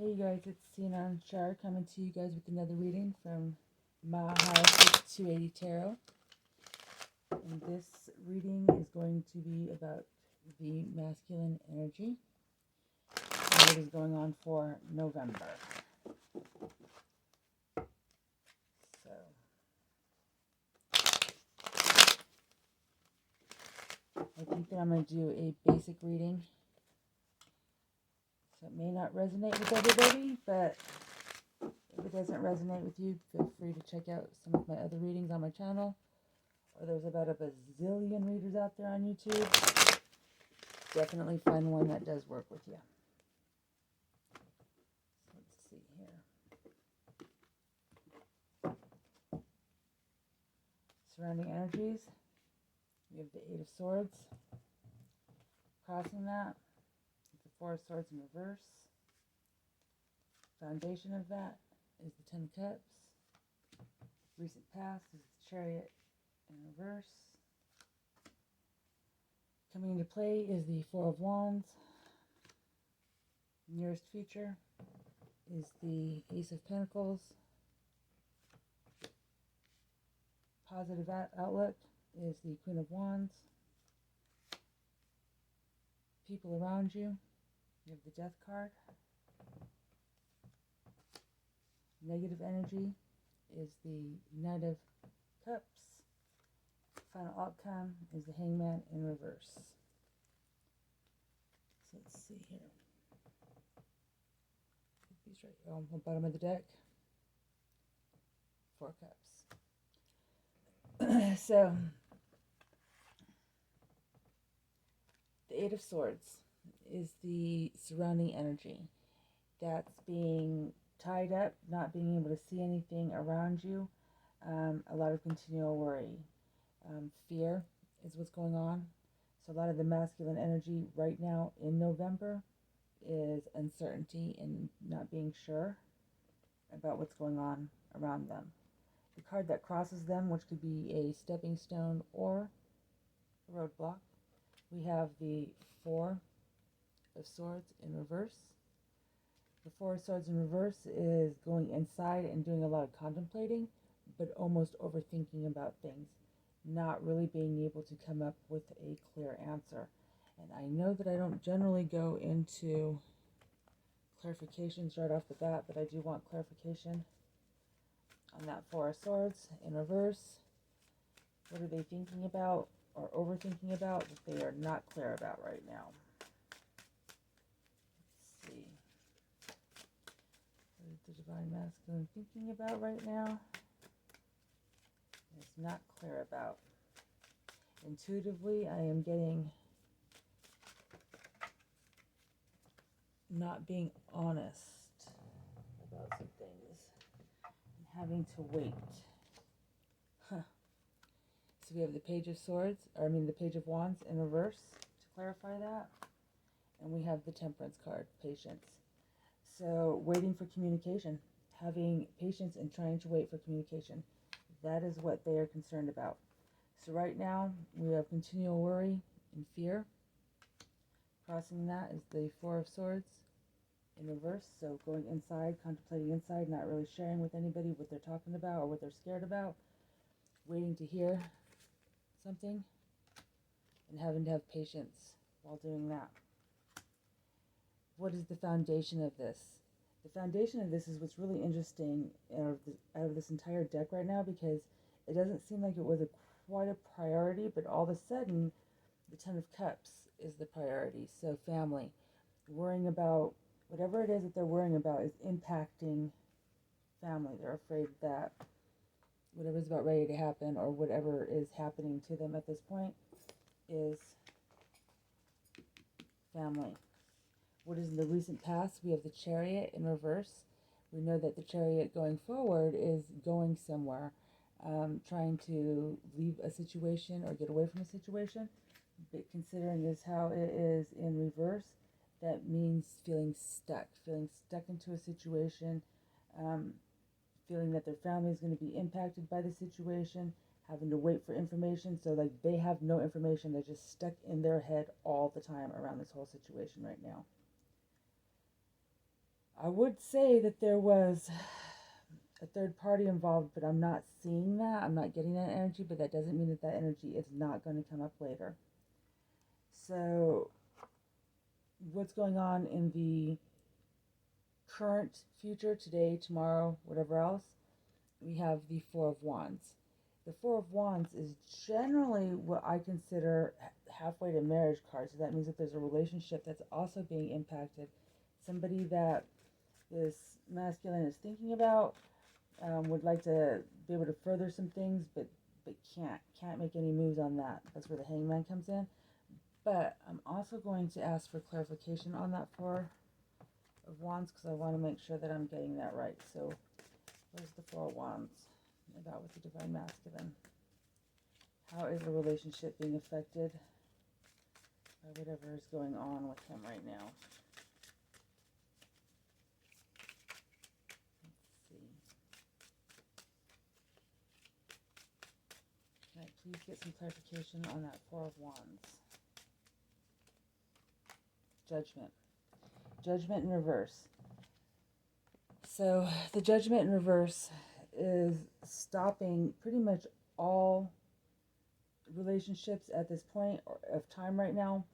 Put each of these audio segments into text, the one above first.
Hey you guys, it's Untitled Chapter coming to you guys with another reading from My House 280 Tarot. And this reading is going to be about the masculine energy and what is going on for November. So, I think that I'm going to do a basic reading. So it may not resonate with everybody, but if it doesn't resonate with you, feel free to check out some of my other readings on my channel. Or there's about a bazillion readers out there on YouTube. Definitely find one that does work with you. Let's see here. Surrounding energies. We have the Eight of Swords. Crossing that, the Four of Swords in reverse. Foundation of that is the Ten of Cups. Recent past is the Chariot in reverse. Coming into play is the Four of Wands. Nearest future is the Ace of Pentacles. Positive outlook is the Queen of Wands. People around you, you have the Death card. Negative energy is the Knight of Cups. Final outcome is the Hangman in reverse. So let's see here. These right on the bottom of the deck. Four Cups. So, the Eight of Swords is the surrounding energy that's being tied up, not being able to see anything around you. A lot of continual worry. Fear is what's going on. So a lot of the masculine energy right now in November is uncertainty and not being sure about what's going on around them. The card that crosses them, which could be a stepping stone or a roadblock, we have the Four of Swords in reverse. The Four of Swords in reverse is going inside and doing a lot of contemplating, but almost overthinking about things, not really being able to come up with a clear answer. And I know that I don't generally go into clarifications right off the bat, but I do want clarification on that Four of Swords in reverse. What are they thinking about or overthinking about that they are not clear about right now? Let's see. What is the Divine Masculine thinking about right now? It's not clear about. Intuitively, I am getting not being honest about some things and having to wait. So we have the Page of Swords, the Page of Wands in reverse to clarify that. And we have the Temperance card, Patience. So waiting for communication, having patience and trying to wait for communication. That is what they are concerned about. So right now, we have continual worry and fear. Crossing that is the Four of Swords in reverse. So going inside, contemplating inside, not really sharing with anybody what they're talking about or what they're scared about. Waiting to hear something and having to have patience while doing that. What is the foundation of this? The foundation of this is what's really interesting out of this entire deck right now, because it doesn't seem like it was quite a priority, but all of a sudden the Ten of Cups is the priority. So family, worrying about whatever it is that they're worrying about is impacting family. They're afraid that whatever's about ready to happen or whatever is happening to them at this point is family. What is in the recent past? We have the Chariot in reverse. We know that the Chariot going forward is going somewhere, trying to leave a situation or get away from a situation. But considering this how it is in reverse, that means feeling stuck into a situation, feeling that their family is going to be impacted by the situation, having to wait for information. So like they have no information. They're just stuck in their head all the time around this whole situation right now. I would say that there was a third party involved, but I'm not seeing that. I'm not getting that energy, but that doesn't mean that that energy is not going to come up later. So, what's going on in the current future, today, tomorrow, whatever else, we have the Four of Wands. The Four of Wands is generally what I consider halfway to marriage card. So that means that there's a relationship that's also being impacted. Somebody that this masculine is thinking about, would like to be able to further some things, but can't make any moves on that. That's where the Hangman comes in. But I'm also going to ask for clarification on that Four of Wands, because I want to make sure that I'm getting that right. So where's the Four of Wands about with the Divine Masculine? How is the relationship being affected by whatever is going on with him right now? Let's see. Can I please get some clarification on that Four of Wands? Judgment. Judgment in reverse. So the Judgment in reverse is stopping pretty much all relationships at this point of time right now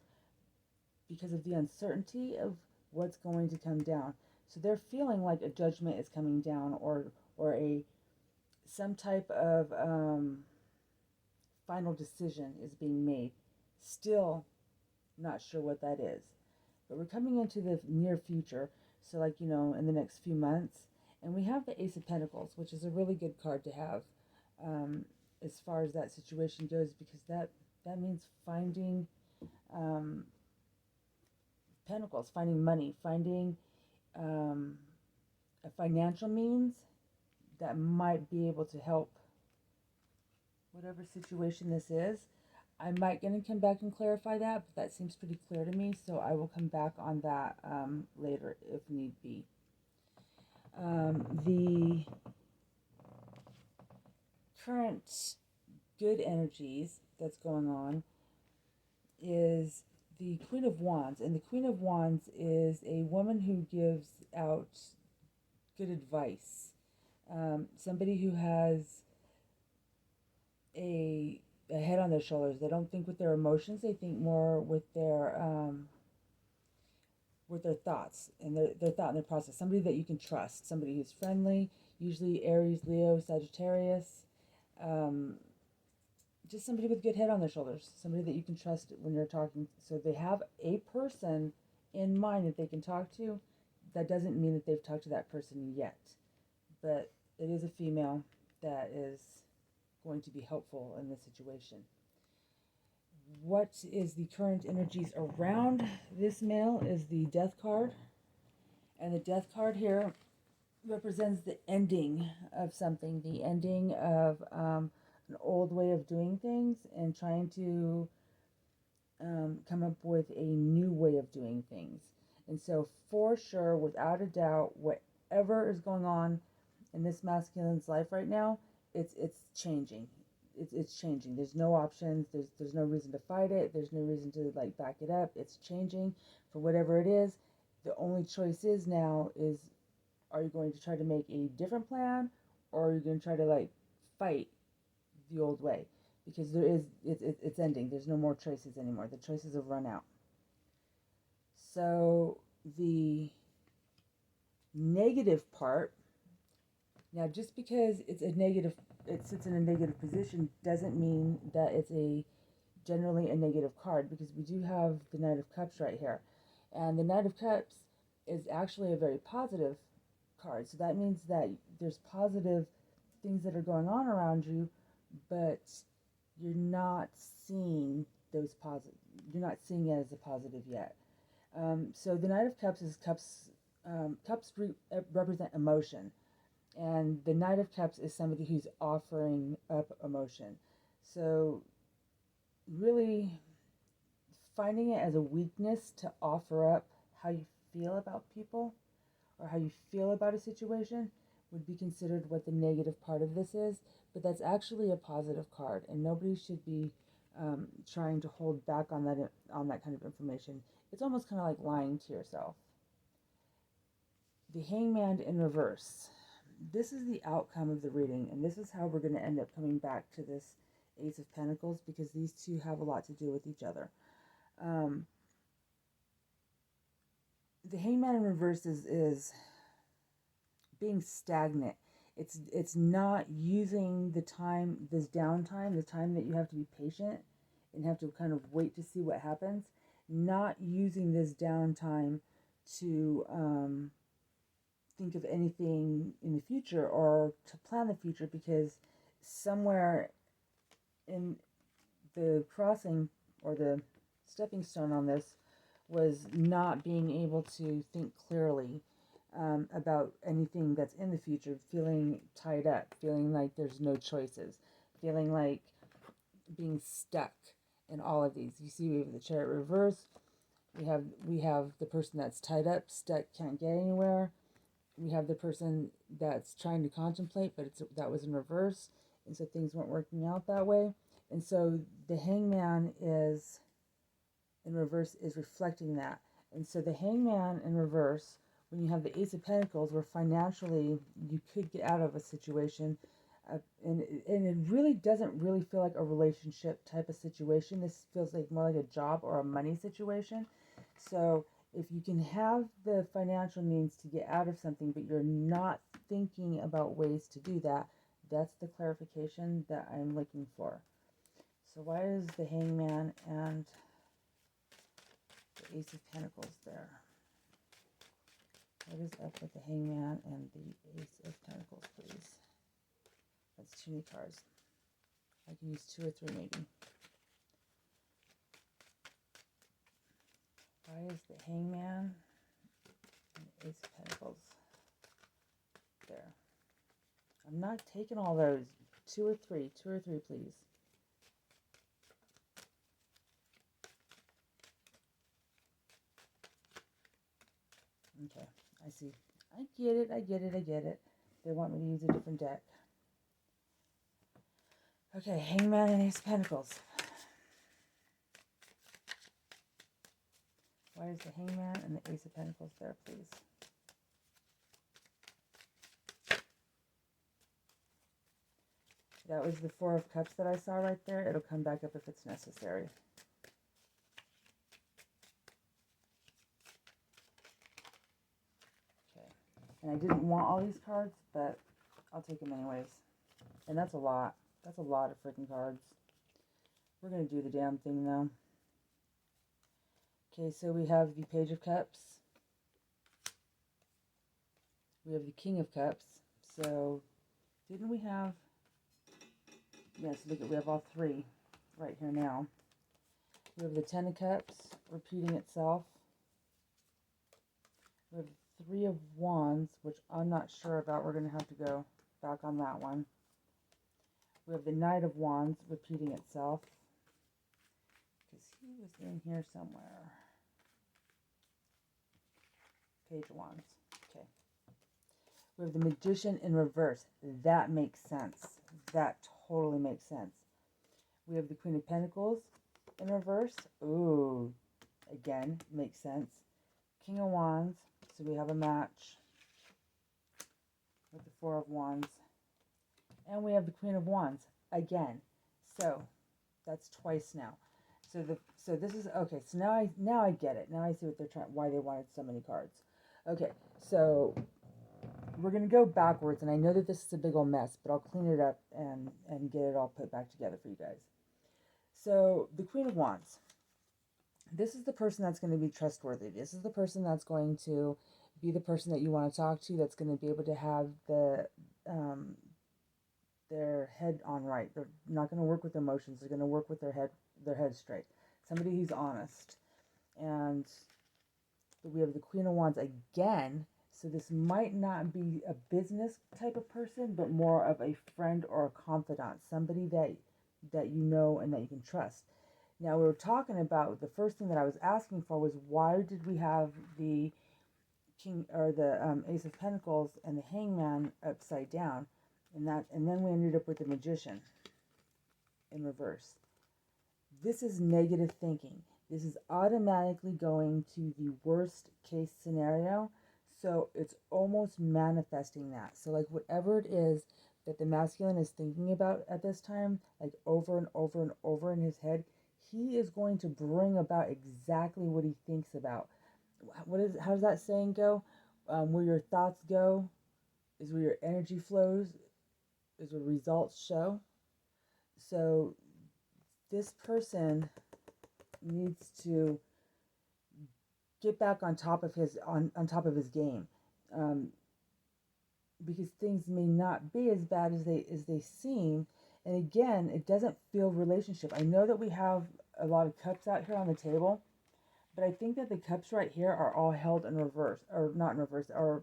because of the uncertainty of what's going to come down. So they're feeling like a judgment is coming down, or a some type of final decision is being made. Still not sure what that is. But we're coming into the near future, so like, in the next few months. And we have the Ace of Pentacles, which is a really good card to have as far as that situation goes, because that means finding pentacles, finding money, finding a financial means that might be able to help whatever situation this is. I might gonna come back and clarify that, but that seems pretty clear to me, so I will come back on that later if need be. The current good energies that's going on is the Queen of Wands, and the Queen of Wands is a woman who gives out good advice. Somebody who has a head on their shoulders. They don't think with their emotions, they think more with their thoughts and their thought and their process. Somebody that you can trust, somebody who's friendly, usually Aries, Leo, Sagittarius, just somebody with a good head on their shoulders, somebody that you can trust when you're talking. So they have a person in mind that they can talk to. That doesn't mean that they've talked to that person yet, but it is a female that is going to be helpful in this situation. What is the current energies around this male is the Death card. And the Death card here represents the ending of something, the ending of an old way of doing things, and trying to come up with a new way of doing things. And so for sure, without a doubt, whatever is going on in this masculine's life right now, it's changing. It's changing. There's no options. There's no reason to fight it. There's no reason to back it up. It's changing for whatever it is. The only choice is now is, are you going to try to make a different plan, or are you going to try to fight the old way? Because it's ending. There's no more choices anymore. The choices have run out. So the negative part, now just because it's a negative, it sits in a negative position, doesn't mean that it's generally a negative card, because we do have the Knight of Cups right here. And the Knight of Cups is actually a very positive card. So that means that there's positive things that are going on around you, but you're not seeing those positive. You're not seeing it as a positive yet. So the Knight of Cups is cups represent emotion, and the Knight of Cups is somebody who's offering up emotion. So really finding it as a weakness to offer up how you feel about people or how you feel about a situation would be considered what the negative part of this is, but that's actually a positive card, and nobody should be trying to hold back on that kind of information. It's almost kind of like lying to yourself. The Hangman in reverse. This is the outcome of the reading, and this is how we're going to end up coming back to this Ace of Pentacles, because these two have a lot to do with each other. The Hangman in reverse is being stagnant. It's not using the time, this downtime, the time that you have to be patient and have to kind of wait to see what happens. Not using this downtime to think of anything in the future or to plan the future, because somewhere in the crossing or the stepping stone on this was not being able to think clearly about anything that's in the future, feeling tied up, feeling like there's no choices, feeling like being stuck in all of these. You see, we have the Chariot reverse. We have the person that's tied up, stuck, can't get anywhere. We have the person that's trying to contemplate, but that was in reverse, and so things weren't working out that way. And so the Hangman is in reverse is reflecting that. And so the Hangman in reverse, when you have the Ace of Pentacles, where financially you could get out of a situation, and it really doesn't really feel like a relationship type of situation. This feels like more like a job or a money situation. So if you can have the financial means to get out of something, but you're not thinking about ways to do that, that's the clarification that I'm looking for. So why is the Hangman and the Ace of Pentacles there? What is up with the Hangman and the Ace of Pentacles, please? That's too many cards. I can use 2 or 3 maybe. Why is the Hangman and the Ace of Pentacles there? I'm not taking all those. 2 or 3. 2 or 3, please. Okay, I see. I get it, I get it, I get it. They want me to use a different deck. Okay, Hangman and Ace of Pentacles. Why is the Hangman and the Ace of Pentacles there, please? That was the 4 of Cups that I saw right there. It'll come back up if it's necessary. Okay. And I didn't want all these cards, but I'll take them anyways. And that's a lot. That's a lot of freaking cards. We're going to do the damn thing, though. Okay, so we have the Page of Cups. We have the King of Cups. So, didn't we have... Yes, look at, we have all 3 right here now. We have the 10 of Cups repeating itself. We have 3 of Wands, which I'm not sure about. We're going to have to go back on that one. We have the Knight of Wands repeating itself, because he was in here somewhere. Page of Wands. Okay. We have the Magician in reverse. That makes sense. That totally makes sense. We have the Queen of Pentacles in reverse. Ooh, again, makes sense. King of Wands. So we have a match with the 4 of Wands. And we have the Queen of Wands again. So that's twice now. So this is okay. So now I get it. Now I see what they're trying, why they wanted so many cards. Okay, so we're gonna go backwards, and I know that this is a big old mess, but I'll clean it up and get it all put back together for you guys. So the Queen of Wands. This is the person that's going to be trustworthy. This is the person that's going to be the person that you want to talk to. That's going to be able to have their head on right. They're not going to work with emotions. They're going to work with their head straight. Somebody who's honest. And we have the Queen of Wands again. So this might not be a business type of person, but more of a friend or a confidant. Somebody that you know and that you can trust. Now we were talking about, the first thing that I was asking for was, why did we have the King or the Ace of Pentacles and the Hangman upside down, and then we ended up with the Magician in reverse. This is negative thinking. This is automatically going to the worst case scenario. So it's almost manifesting that. So like whatever it is that the masculine is thinking about at this time, like over and over and over in his head, he is going to bring about exactly what he thinks about. How does that saying go? Where your thoughts go is where your energy flows, is where results show. So this person needs to get back on top of his on top of his game, um, because things may not be as bad as they seem. And again, it doesn't feel relationship. I know that we have a lot of cups out here on the table, but I think that the cups right here are all held in reverse, or not in reverse, are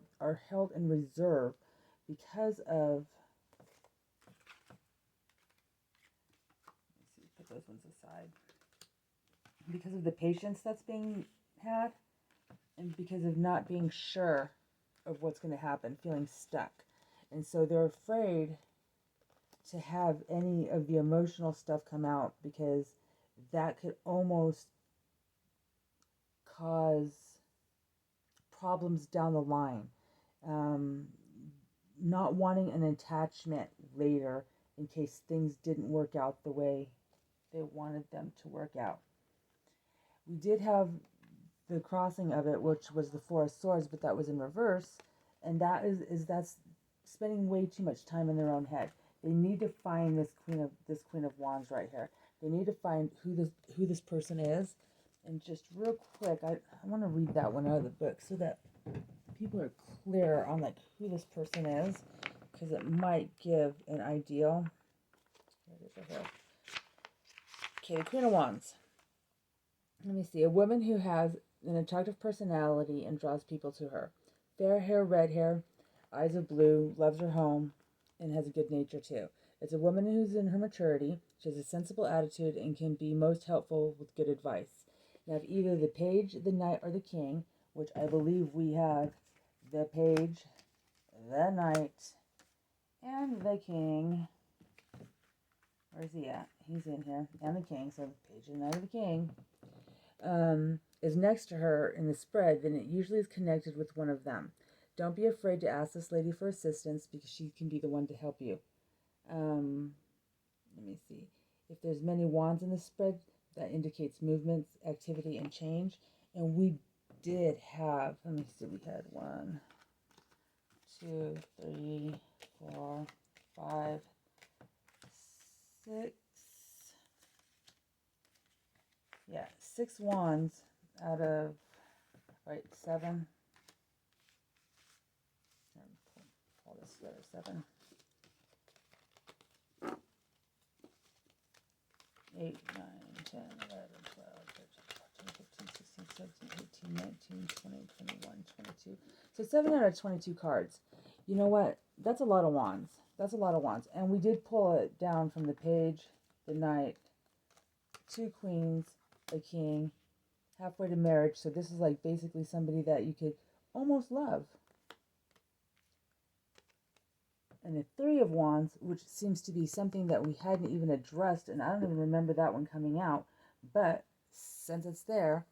held in reserve because of. Let's see, put those ones aside. Because of the patience that's being had, and because of not being sure of what's going to happen, feeling stuck. And so they're afraid to have any of the emotional stuff come out because that could almost cause problems down the line. Um, Not wanting an attachment later in case things didn't work out the way they wanted them to work out. We did have the crossing of it, which was the Four of Swords, but that was in reverse, and that's spending way too much time in their own head. They need to find this Queen of Wands right here. They need to find who this person is, and just real quick, I want to read that one out of the book so that people are clear on like who this person is, because it might give an idea. Here it is right here. Okay, the Queen of Wands. Let me see. A woman who has an attractive personality and draws people to her. Fair hair, red hair, eyes of blue, loves her home, and has a good nature too. It's a woman who's in her maturity. She has a sensible attitude and can be most helpful with good advice. You have either the page, the knight, or the king, which I believe we have the page, the knight, and the king. Where's he at? He's in here. And the king. So the page, the knight, or the king. Is next to her in the spread, then it usually is connected with one of them. Don't be afraid to ask this lady for assistance because she can be the one to help you. Let me see. If there's many wands in the spread, that indicates movements, activity, and change. And we did have, let me see, we had 1, 2, 3, 4, 5, 6. Yeah, 6 wands out of, right, 7. Pull this together, 7, 8, 9, 10, 11, 12, 13, 14, 15, 16, 17, 18, 19, 20, 21, 22. So 7 out of 22 cards. You know what? That's a lot of wands. That's a lot of wands. And we did pull it down from the page, the knight, 2 queens, a king, halfway to marriage. So this is like basically somebody that you could almost love. And the 3 of Wands, which seems to be something that we hadn't even addressed, and I don't even remember that one coming out, but since it's there,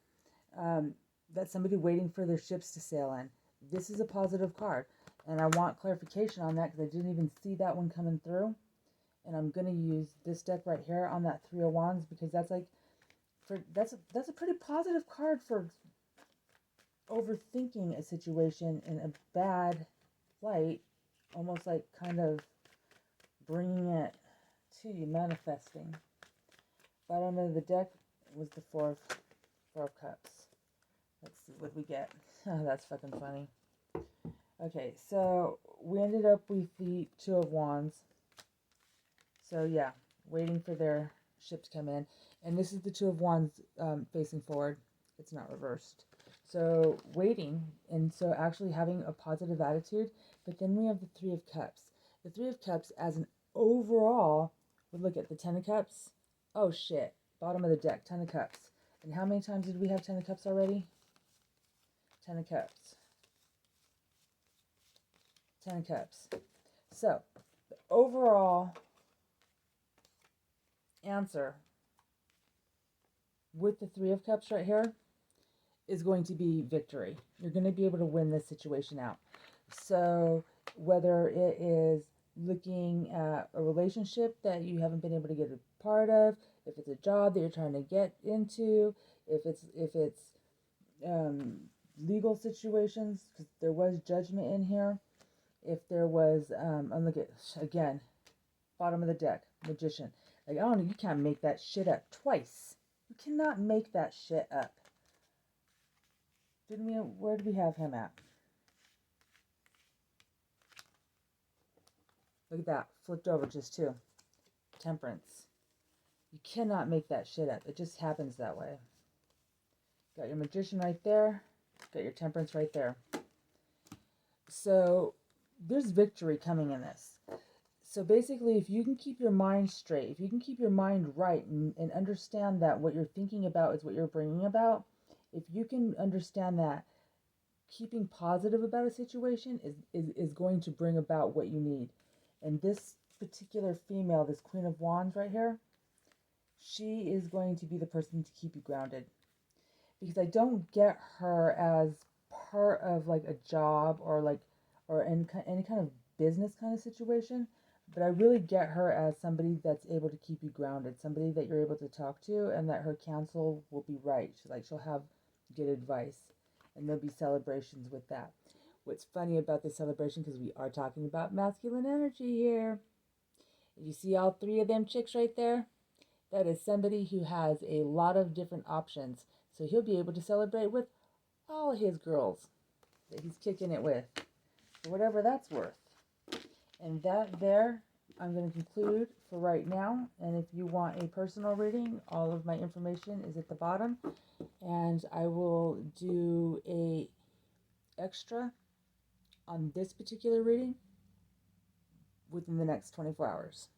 that's somebody waiting for their ships to sail in. This is a positive card, and I want clarification on that because I didn't even see that one coming through. And I'm going to use this deck right here on that 3 of Wands because that's like, that's a pretty positive card for overthinking a situation in a bad light, almost like kind of bringing it to you, manifesting. Bottom of the deck was the four of Cups. Let's see what we get. Oh, that's fucking funny. Okay, so we ended up with the 2 of Wands. So yeah, waiting for their ship to come in. And this is the 2 of Wands facing forward. It's not reversed. So waiting, and so actually having a positive attitude. But then we have the 3 of Cups. The 3 of Cups as an overall, we look at the 10 of Cups. Oh shit, bottom of the deck, 10 of Cups. And how many times did we have 10 of Cups already? 10 of Cups. 10 of Cups. So, the overall answer with the 3 of Cups right here is going to be victory. You're going to be able to win this situation out. So whether it is looking at a relationship that you haven't been able to get a part of, if it's a job that you're trying to get into, if it's legal situations, because there was judgment in here. If there was, and look at again, bottom of the deck, magician. Like, I don't know, you can't make that shit up twice. You cannot make that shit up. Didn't we? Where did we have him at? Look at that, flipped over just two. Temperance. You cannot make that shit up. It just happens that way. Got your magician right there. Got your temperance right there. So there's victory coming in this. So basically, if you can keep your mind straight, if you can keep your mind right and understand that what you're thinking about is what you're bringing about, if you can understand that keeping positive about a situation is going to bring about what you need. And this particular female, this Queen of Wands right here, she is going to be the person to keep you grounded. Because I don't get her as part of like a job or any kind of business kind of situation, but I really get her as somebody that's able to keep you grounded, somebody that you're able to talk to, and that her counsel will be right. She'll have good advice, and there'll be celebrations with that. What's funny about this celebration, because we are talking about masculine energy here, you see all three of them chicks right there? That is somebody who has a lot of different options. So he'll be able to celebrate with all his girls that he's kicking it with, for whatever that's worth. And that there, I'm going to conclude for right now. And if you want a personal reading, all of my information is at the bottom. And I will do a extra on this particular reading within the next 24 hours.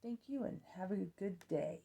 Thank you and have a good day.